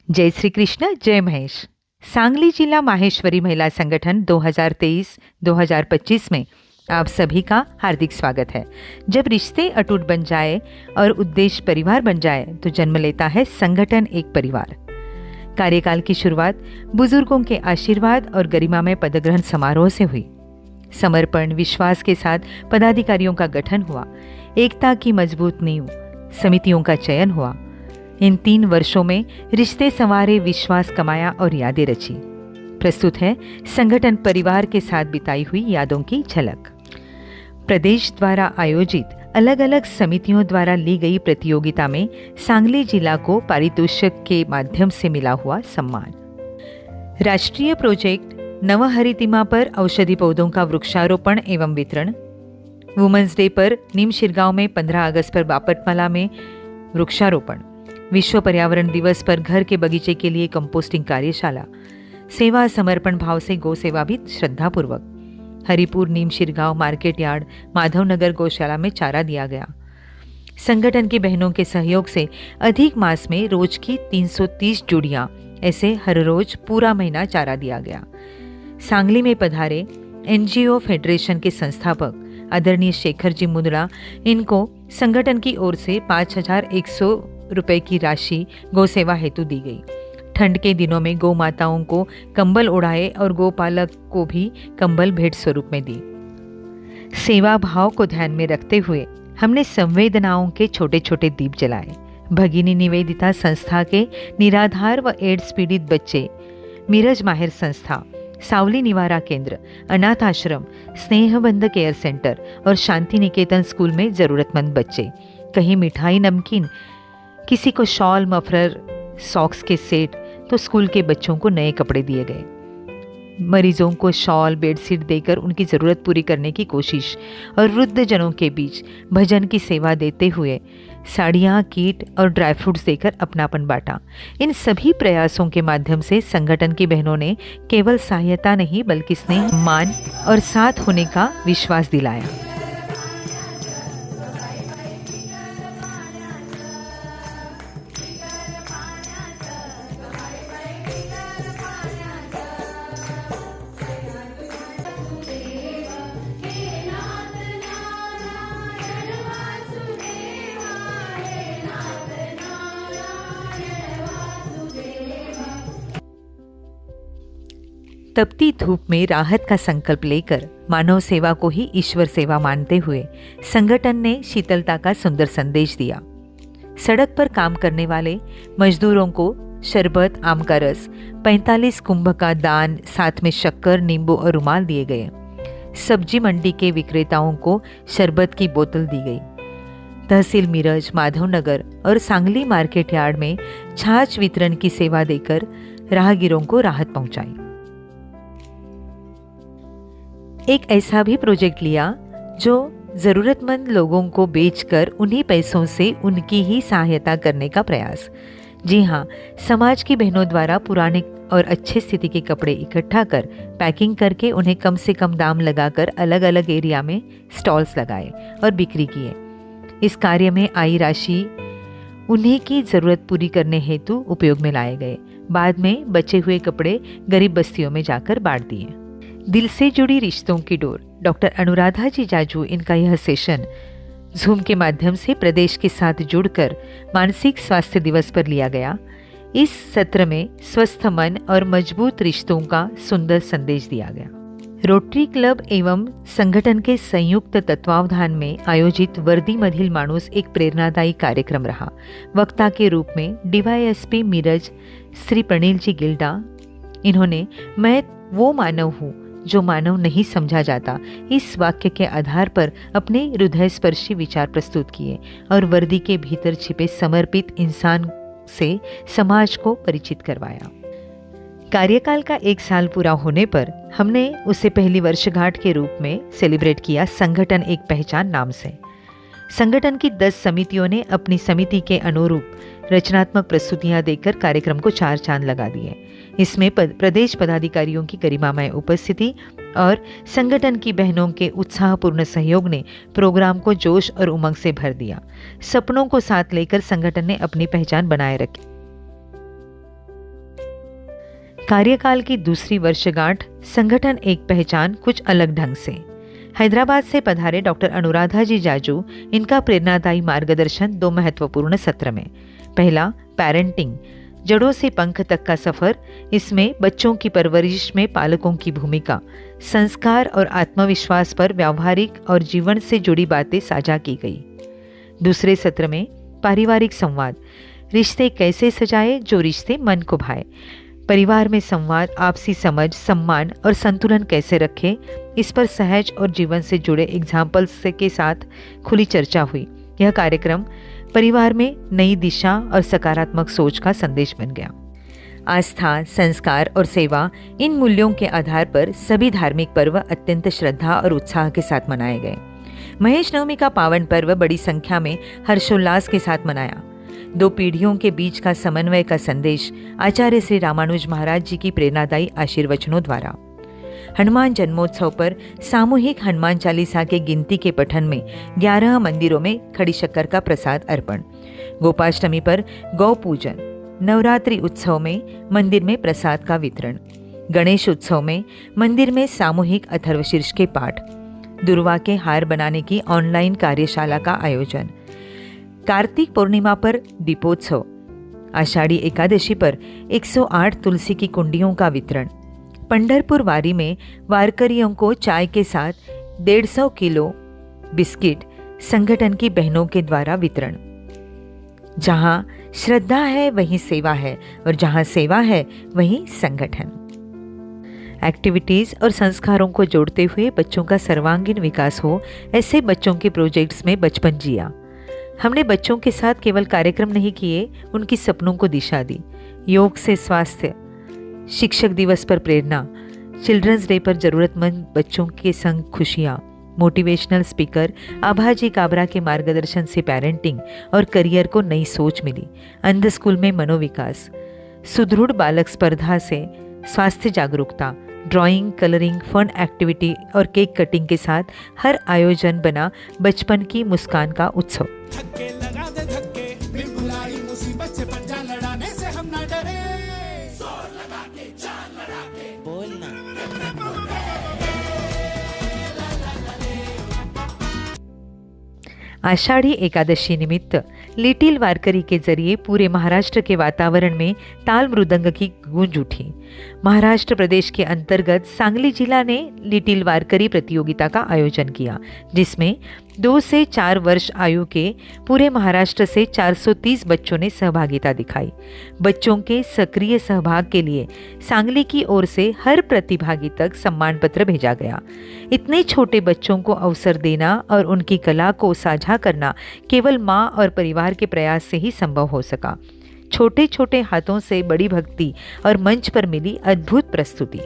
जय श्री कृष्ण, जय महेश। सांगली जिला माहेश्वरी महिला संगठन 2023-2025 में आप सभी का हार्दिक स्वागत है। जब रिश्ते अटूट बन जाए और उद्देश्य परिवार बन जाए तो जन्म लेता है संगठन एक परिवार। कार्यकाल की शुरुआत बुजुर्गों के आशीर्वाद और गरिमामय पदग्रहण समारोह से हुई। समर्पण विश्वास के साथ पदाधिकारियों का गठन हुआ। एकता की मजबूत नींव, समितियों का चयन हुआ। इन 3 वर्षों में रिश्ते संवारे, विश्वास कमाया और यादें रची। प्रस्तुत है संगठन परिवार के साथ बिताई हुई यादों की झलक। प्रदेश द्वारा आयोजित अलग अलग समितियों द्वारा ली गई प्रतियोगिता में सांगली जिला को पारितोषिक के माध्यम से मिला हुआ सम्मान। राष्ट्रीय प्रोजेक्ट नवहरितिमा पर औषधि पौधों का वृक्षारोपण एवं वितरण। वुमेन्स डे पर नीम शिरगांव में 15 अगस्त पर बापटमाला में वृक्षारोपण। विश्व पर्यावरण दिवस पर घर के बगीचे के लिए कंपोस्टिंग कार्यशाला। सेवा समर्पण भाव से गौ सेवा भी श्रद्धापूर्वक। हरिपुर, नीम शिरगांव, मार्केट यार्ड, माधवनगर गौशाला में चारा दिया गया। संगठन की बहनों के सहयोग से अधिक मास में रोज की 330 जुड़ियां, ऐसे हर रोज पूरा महीना चारा दिया गया। सांगली में पधारे एनजीओ फेडरेशन के संस्थापक आदरणीय शेखर जी मुंदड़ा, इनको संगठन की ओर से 5,100 रुपए की राशि गौ सेवा हेतु दी गई। ठंड के दिनों में गौ माताओं को कंबल ओढ़ाए और गौपालक को भी कंबल भेंट स्वरूप में दी। सेवा भाव को ध्यान में रखते हुए हमने संवेदनाओं के छोटे छोटे दीप जलाए। भगिनी निवेदिता संस्था के निराधार व एड्स पीड़ित बच्चे, मीरज माहिर संस्था, सावली निवारा केंद्र, अनाथ आश्रम, स्नेहबंध केयर सेंटर और शांति निकेतन स्कूल में जरूरतमंद बच्चे, कहीं मिठाई नमकीन, किसी को शॉल, मफलर, सॉक्स के सेट, तो स्कूल के बच्चों को नए कपड़े दिए गए। मरीजों को शॉल, बेडशीट देकर उनकी ज़रूरत पूरी करने की कोशिश और वृद्ध जनों के बीच भजन की सेवा देते हुए साड़ियाँ, किट और ड्राई फ्रूट्स देकर अपनापन बांटा। इन सभी प्रयासों के माध्यम से संगठन की बहनों ने केवल सहायता नहीं बल्कि स्नेह, मान और साथ होने का विश्वास दिलाया। तपती धूप में राहत का संकल्प लेकर मानव सेवा को ही ईश्वर सेवा मानते हुए संगठन ने शीतलता का सुंदर संदेश दिया। सड़क पर काम करने वाले मजदूरों को शरबत, आम का रस, 45 कुंभ का दान, साथ में शक्कर, नींबू और रुमाल दिए गए। सब्जी मंडी के विक्रेताओं को शरबत की बोतल दी गई। तहसील मीरज, माधवनगर और सांगली मार्केट यार्ड में छाछ वितरण की सेवा देकर राहगीरों को राहत पहुंचाई। एक ऐसा भी प्रोजेक्ट लिया जो जरूरतमंद लोगों को बेचकर उन्हीं पैसों से उनकी ही सहायता करने का प्रयास। जी हाँ, समाज की बहनों द्वारा पुराने और अच्छे स्थिति के कपड़े इकट्ठा कर पैकिंग करके उन्हें कम से कम दाम लगाकर अलग अलग एरिया में स्टॉल्स लगाए और बिक्री किए। इस कार्य में आई राशि उन्हीं की जरूरत पूरी करने हेतु उपयोग में लाए गए। बाद में बचे हुए कपड़े गरीब बस्तियों में जाकर बांट दिए। दिल से जुड़ी रिश्तों की डोर, डॉक्टर अनुराधा जी जाजू, इनका यह सेशन जूम के माध्यम से प्रदेश के साथ जुड़कर मानसिक स्वास्थ्य दिवस पर लिया गया। इस सत्र में स्वस्थ मन और मजबूत रिश्तों का सुंदर संदेश दिया गया। रोटरी क्लब एवं संगठन के संयुक्त तत्वावधान में आयोजित वर्दी मधील माणूस एक प्रेरणादायी कार्यक्रम रहा। वक्ता के रूप में डीवाईएसपी मीरज श्री प्रणील जी गिल्डा, इन्होंने मैं वो मानव हूँ जो मानव नहीं समझा जाता, इस वाक्य के आधार पर अपने हृदय स्पर्शी विचार प्रस्तुत किए और वर्दी के भीतर छिपे समर्पित इंसान से समाज को परिचित करवाया। कार्यकाल का 1 साल पूरा होने पर हमने उसे पहली वर्षगांठ के रूप में सेलिब्रेट किया संगठन एक पहचान नाम से। संगठन की 10 समितियों ने अपनी समिति के अनुरूप रचनात्मक प्रस्तुतियां देकर कार्यक्रम को 4 चांद लगा दिए। इसमें प्रदेश पदाधिकारियों की गरिमामय उपस्थिति और संगठन की बहनों के उत्साहपूर्ण सहयोग ने प्रोग्राम को जोश और उमंग से भर दिया। सपनों को साथ लेकर संगठन ने अपनी पहचान बनाए रखी। कार्यकाल की दूसरी वर्षगांठ, संगठन एक पहचान कुछ अलग ढंग से। हैदराबाद से पधारे डॉक्टर अनुराधा जी जाजू, इनका प्रेरणादायी मार्गदर्शन 2 महत्वपूर्ण सत्र में। पहला, पेरेंटिंग, जड़ों से पंख तक का सफर। इसमें बच्चों की परवरिश में पालकों की भूमिका, संस्कार और आत्मविश्वास पर व्यावहारिक और जीवन से जुड़ी बातें साझा की गई। दूसरे सत्र में पारिवारिक संवाद, रिश्ते कैसे सजाए जो रिश्ते मन को भाए। परिवार में संवाद, आपसी समझ, सम्मान और संतुलन कैसे रखें, इस पर सहज और जीवन से जुड़े एग्जाम्पल्स के साथ खुली चर्चा हुई। यह कार्यक्रम परिवार में नई दिशा और सकारात्मक सोच का संदेश बन गया। आस्था, संस्कार और सेवा, इन मूल्यों के आधार पर सभी धार्मिक पर्व अत्यंत श्रद्धा और उत्साह के साथ मनाए गए। महेश नवमी का पावन पर्व बड़ी संख्या में हर्षोल्लास के साथ मनाया। 2 पीढ़ियों के बीच का समन्वय का संदेश आचार्य श्री रामानुज महाराज जी की प्रेरणादायी आशीर्वचनों द्वारा। हनुमान जन्मोत्सव पर सामूहिक हनुमान चालीसा के गिनती के पठन में 11 मंदिरों में खड़ी शक्कर का प्रसाद अर्पण। गोपाष्टमी पर गौ पूजन। नवरात्रि उत्सव में मंदिर में प्रसाद का वितरण। गणेश उत्सव में मंदिर में सामूहिक अथर्वशीर्ष के पाठ। दुर्वा के हार बनाने की ऑनलाइन कार्यशाला का आयोजन। कार्तिक पूर्णिमा पर दीपोत्सव। आषाढ़ी एकादशी पर 108 तुलसी की कुंडियों का वितरण। पंढरपुर वारी में वारकरियों को चाय के साथ 150 किलो बिस्किट संगठन की बहनों के द्वारा वितरण। जहां श्रद्धा है वहीं सेवा है, और जहां सेवा है वहीं संगठन। एक्टिविटीज और संस्कारों को जोड़ते हुए बच्चों का सर्वांगीण विकास हो, ऐसे बच्चों के प्रोजेक्ट्स में बचपन जिया। हमने बच्चों के साथ केवल कार्यक्रम नहीं किए, उनकी सपनों को दिशा दी। योग से स्वास्थ्य, शिक्षक दिवस पर प्रेरणा, चिल्ड्रंस डे पर जरूरतमंद बच्चों के संग खुशियाँ, मोटिवेशनल स्पीकर आभाजी काबरा के मार्गदर्शन से पेरेंटिंग और करियर को नई सोच मिली। अंध स्कूल में मनोविकास, सुदृढ़ बालक स्पर्धा से स्वास्थ्य जागरूकता, ड्राइंग, कलरिंग, फन एक्टिविटी और केक कटिंग के साथ हर आयोजन बना बचपन की मुस्कान का उत्सव। धक्के लगा दे धक्के, बिन भुलाई मुसीबत से पंजा लड़ाने से हम ना डरे। जोर लगा के, जान लगा के बोलना। आषाढ़ी एकादशी निमित्त लिटिल वारकरी के जरिए पूरे महाराष्ट्र के वातावरण में ताल मृदंग की गूंज उठी। महाराष्ट्र प्रदेश के अंतर्गत सांगली जिला ने लिटिल वारकरी प्रतियोगिता का आयोजन किया, जिसमें 2 से 4 वर्ष आयु के पूरे महाराष्ट्र से 430 बच्चों ने सहभागिता दिखाई। बच्चों के सक्रिय सहभाग के लिए सांगली की ओर से हर प्रतिभागी तक सम्मान पत्र भेजा गया। इतने छोटे बच्चों को अवसर देना और उनकी कला को साझा करना केवल माँ और परिवार के प्रयास से ही संभव हो सका। छोटे छोटे हाथों से बड़ी भक्ति और मंच पर मिली अद्भुत प्रस्तुति।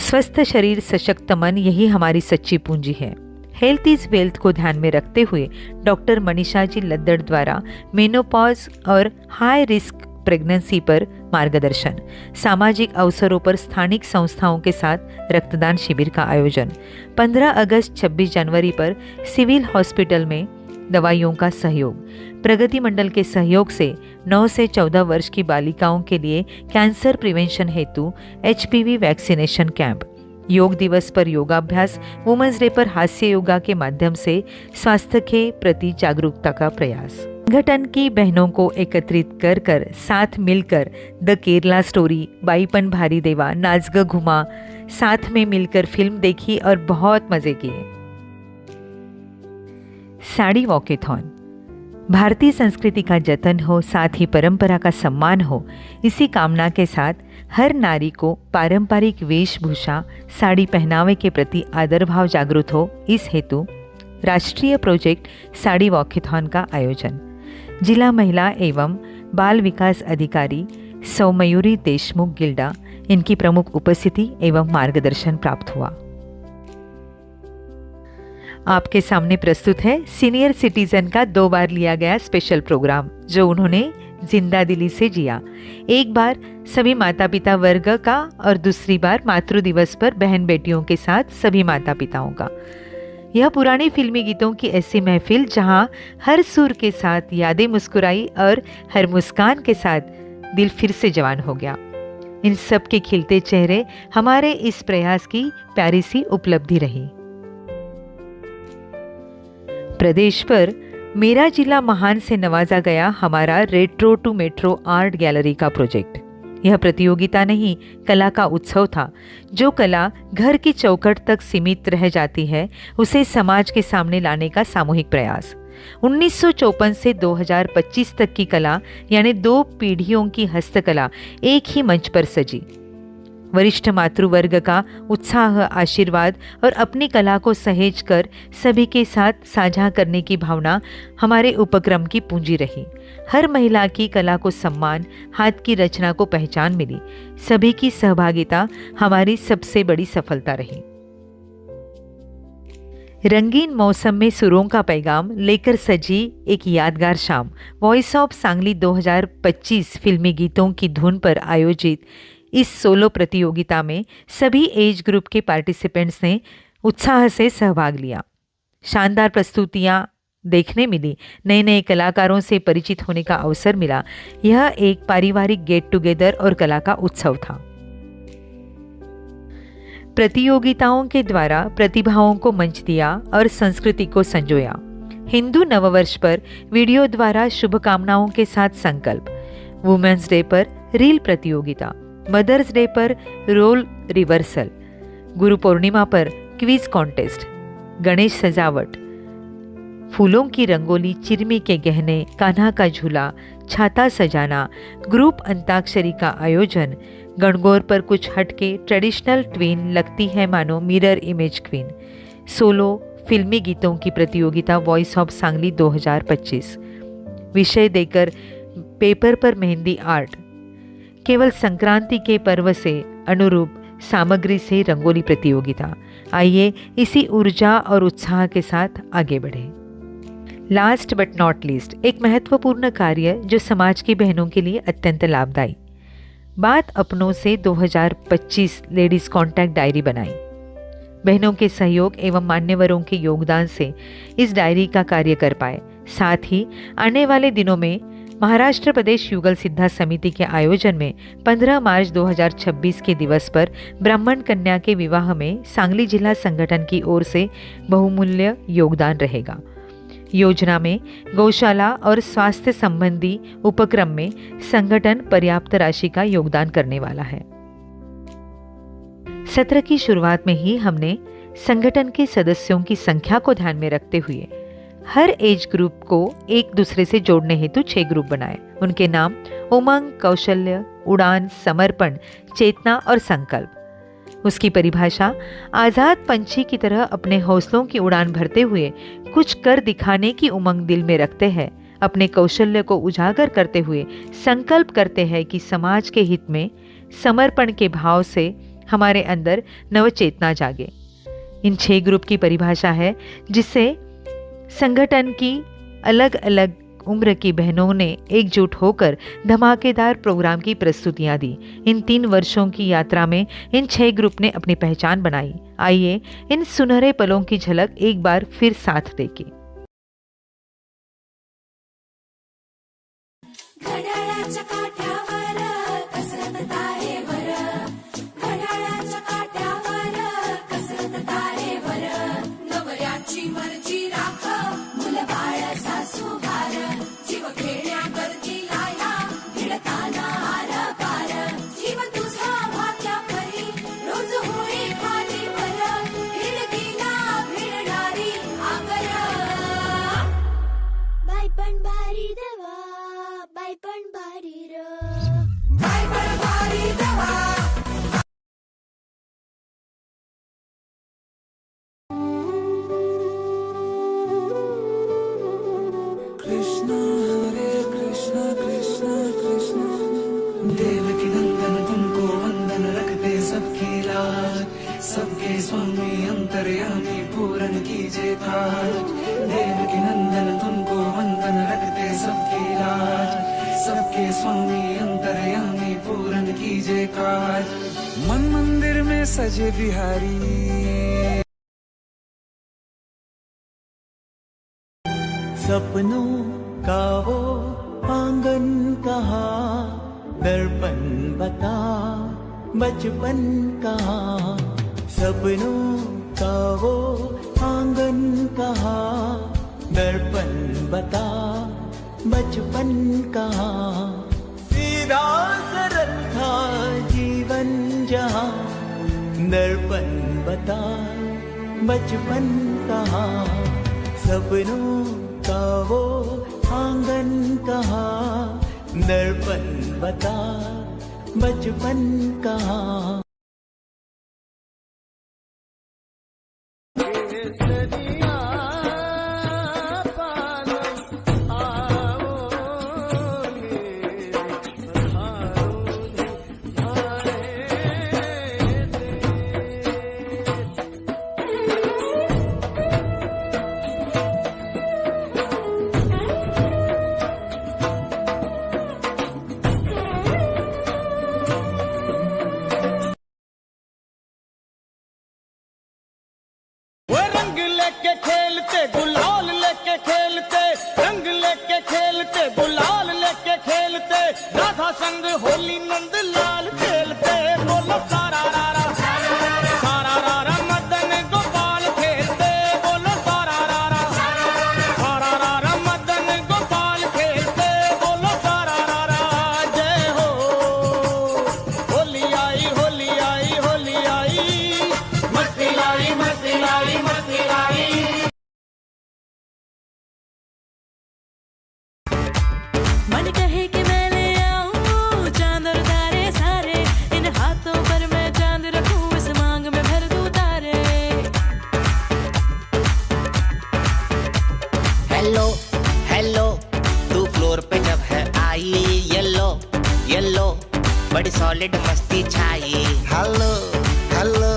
स्वस्थ शरीर, सशक्त मन, यही हमारी सच्ची पूंजी है। हेल्थ इज वेल्थ को ध्यान में रखते हुए डॉक्टर मनीषा जी लद्दड़ द्वारा मेनोपॉज और हाई रिस्क प्रेगनेंसी पर मार्गदर्शन। सामाजिक अवसरों पर स्थानिक संस्थाओं के साथ रक्तदान शिविर का आयोजन। 15 अगस्त 26 जनवरी पर सिविल हॉस्पिटल में दवाइयों का सहयोग। प्रगति मंडल के सहयोग से 9 से 14 वर्ष की बालिकाओं के लिए कैंसर प्रिवेंशन हेतु HPV वैक्सीनेशन कैंप। योग दिवस पर योगाभ्यास। वुमेन्स डे पर हास्य योगा के माध्यम से स्वास्थ्य के प्रति जागरूकता का प्रयास। संगठन की बहनों को एकत्रित कर कर साथ मिलकर द केरला स्टोरी, बाईपन भारी देवा, नाचग घुमा, साथ में मिलकर फिल्म देखी और बहुत मजे किए। साड़ी वॉकेथॉन। भारतीय संस्कृति का जतन हो, साथ ही परंपरा का सम्मान हो, इसी कामना के साथ हर नारी को पारंपरिक वेशभूषा, साड़ी पहनावे के प्रति आदर भाव जागृत हो, इस हेतु राष्ट्रीय प्रोजेक्ट साड़ी वॉकेथॉन का आयोजन। जिला महिला एवं बाल विकास अधिकारी सौमयूरी देशमुख गिल्डा, इनकी प्रमुख उपस्थिति एवं मार्गदर्शन प्राप्त हुआ। आपके सामने प्रस्तुत है सीनियर सिटीजन का 2 बार लिया गया स्पेशल प्रोग्राम, जो उन्होंने जिंदा दिली से जिया। एक बार सभी माता पिता वर्ग का और दूसरी बार मातृ दिवस पर बहन बेटियों के साथ सभी माता पिताओं का। यह पुरानी फिल्मी गीतों की ऐसी महफिल जहां हर सुर के साथ यादें मुस्कुराई और हर मुस्कान के साथ दिल फिर से जवान हो गया। इन सब के खिलते चेहरे हमारे इस प्रयास की प्यारी सी उपलब्धि रही। प्रदेश पर मेरा जिला महान से नवाजा गया हमारा retro to metro art gallery का प्रोजेक्ट। यह प्रतियोगिता नहीं, कला का उत्सव था। जो कला घर की चौखट तक सीमित रह जाती है, उसे समाज के सामने लाने का सामूहिक प्रयास। 1954 से 2025 तक की कला यानी 2 पीढ़ियों की हस्तकला एक ही मंच पर सजी। वरिष्ठ मातृवर्ग का उत्साह, आशीर्वाद और अपनी कला को सहेज कर सभी के साथ साझा करने की भावना हमारे उपक्रम की पूंजी रही। हर महिला की कला को सम्मान, हाथ की रचना को पहचान मिली। सभी की सहभागिता हमारी सबसे बड़ी सफलता रही। रंगीन मौसम में सुरों का पैगाम लेकर सजी एक यादगार शाम वॉइस ऑफ सांगली 2025 फिल्मी गीतों की धुन पर आयोजित इस सोलो प्रतियोगिता में सभी एज ग्रुप के पार्टिसिपेंट्स ने उत्साह से सहभाग लिया। शानदार प्रस्तुतियां देखने मिली, नए नए कलाकारों से परिचित होने का अवसर मिला। यह एक पारिवारिक गेट टुगेदर और कला का उत्सव था। प्रतियोगिताओं के द्वारा प्रतिभाओं को मंच दिया और संस्कृति को संजोया। हिंदू नववर्ष पर वीडियो द्वारा शुभकामनाओं के साथ संकल्प, वुमेन्स डे पर रील प्रतियोगिता, मदर्स डे पर रोल रिवर्सल, गुरु पूर्णिमा पर क्विज कॉन्टेस्ट, गणेश सजावट, फूलों की रंगोली, चिरमी के गहने, कान्हा का झूला, छाता सजाना, ग्रुप अंताक्षरी का आयोजन, गणगौर पर कुछ हटके ट्रेडिशनल ट्वीन लगती है मानो मिरर इमेज क्वीन, सोलो फिल्मी गीतों की प्रतियोगिता वॉइस ऑफ सांगली 2025, विषय देकर पेपर पर मेहंदी आर्ट, केवल संक्रांति के पर्व से अनुरूप सामग्री से रंगोली प्रतियोगिता। आइए इसी ऊर्जा और उत्साह के साथ आगे बढ़े। लास्ट बट नॉट लीस्ट, एक महत्वपूर्ण कार्य जो समाज की बहनों के लिए अत्यंत लाभदायी। बात अपनों से 2025 लेडीज कॉन्टैक्ट डायरी बनाई। बहनों के सहयोग एवं मान्यवरों के योगदान से इस डायरी का कार्य कर पाए। साथ ही आने वाले दिनों में महाराष्ट्र प्रदेश युगल सिद्धा समिति के आयोजन में 15 मार्च 2026 के दिवस पर ब्राह्मण कन्या के विवाह में सांगली जिला संगठन की ओर से बहुमूल्य योगदान रहेगा। योजना में गौशाला और स्वास्थ्य संबंधी उपक्रम में संगठन पर्याप्त राशि का योगदान करने वाला है। सत्र की शुरुआत में ही हमने संगठन के सदस्यों की संख्या को ध्यान में रखते हुए हर एज ग्रुप को एक दूसरे से जोड़ने हेतु 6 ग्रुप बनाए। उनके नाम उमंग, कौशल्य, उड़ान, समर्पण, चेतना और संकल्प। उसकी परिभाषा, आजाद पंछी की तरह अपने हौसलों की उड़ान भरते हुए कुछ कर दिखाने की उमंग दिल में रखते हैं, अपने कौशल्य को उजागर करते हुए संकल्प करते हैं कि समाज के हित में समर्पण के भाव से हमारे अंदर नवचेतना जागे। इन 6 ग्रुप की परिभाषा है जिससे संगठन की अलग अलग उम्र की बहनों ने एकजुट होकर धमाकेदार प्रोग्राम की प्रस्तुतियां दी। इन 3 वर्षों की यात्रा में इन 6 ग्रुप ने अपनी पहचान बनाई। आइए इन सुनहरे पलों की झलक एक बार फिर साथ देखें। सबके स्वामी अंतर्यामी पूरन कीजे काज, देवकी नंदन तुमको वंदन रखते सबकी लाज, सबके स्वामी अंतर्यामी पूरन कीजे काज। मन मंदिर में सजे बिहारी, सपनों का वो आंगन कहाँ, दर्पण बता बचपन कहाँ, सपनों का वो आंगन कहाँ, दर्पण बता बचपन कहाँ, सीधा सरल था जीवन जहाँ, दर्पण बता बचपन कहाँ, सपनों का वो आंगन कहाँ, दर्पण बता बचपन कहाँ। रंग लेके खेलते गुलाल लेके खेलते, रंग लेके खेलते गुलाल लेके खेलते, राधा संग होली नंद लाल खेलते, बोलो सारा रारा सारा रारा मदन गोपाल खेलते, बोलो सारा रारा सारा रारा मदन गोपाल खेलते, बोलो सारा रारा जय हो। होली आई होली आई होली आई, मस्ती लाई मस्ती लाई मस्ती लाई। मन कहे कि मैं ले आऊं चांद और तारे सारे, इन हाथों पर मैं चांद रखूं, इस मांग में भर दूं तारे। हेलो हेलो तू फ्लोर पे जब है आई, येलो येलो बड़ी सॉलिड मस्ती छाई। हेलो हेलो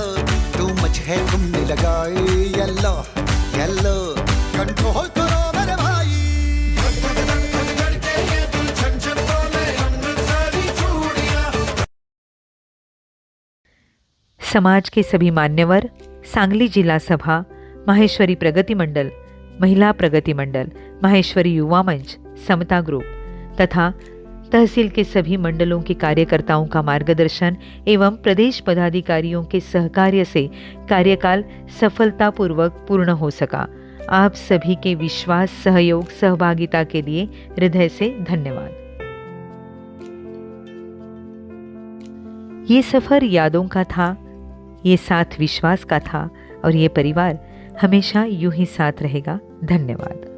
तू मुझे घूमने लगाई, येलो येलो कंट्रोल करो मेरे भाई। समाज के सभी मान्यवर, सांगली जिला सभा, माहेश्वरी प्रगति मंडल, महिला प्रगति मंडल, माहेश्वरी युवा मंच, समता ग्रुप तथा तहसील के सभी मंडलों के कार्यकर्ताओं का मार्गदर्शन एवं प्रदेश पदाधिकारियों के सहकार्य से कार्यकाल सफलतापूर्वक पूर्ण हो सका। आप सभी के विश्वास, सहयोग, सहभागिता के लिए हृदय से धन्यवाद। ये सफर यादों का था, ये साथ विश्वास का था और ये परिवार हमेशा यूं ही साथ रहेगा। धन्यवाद।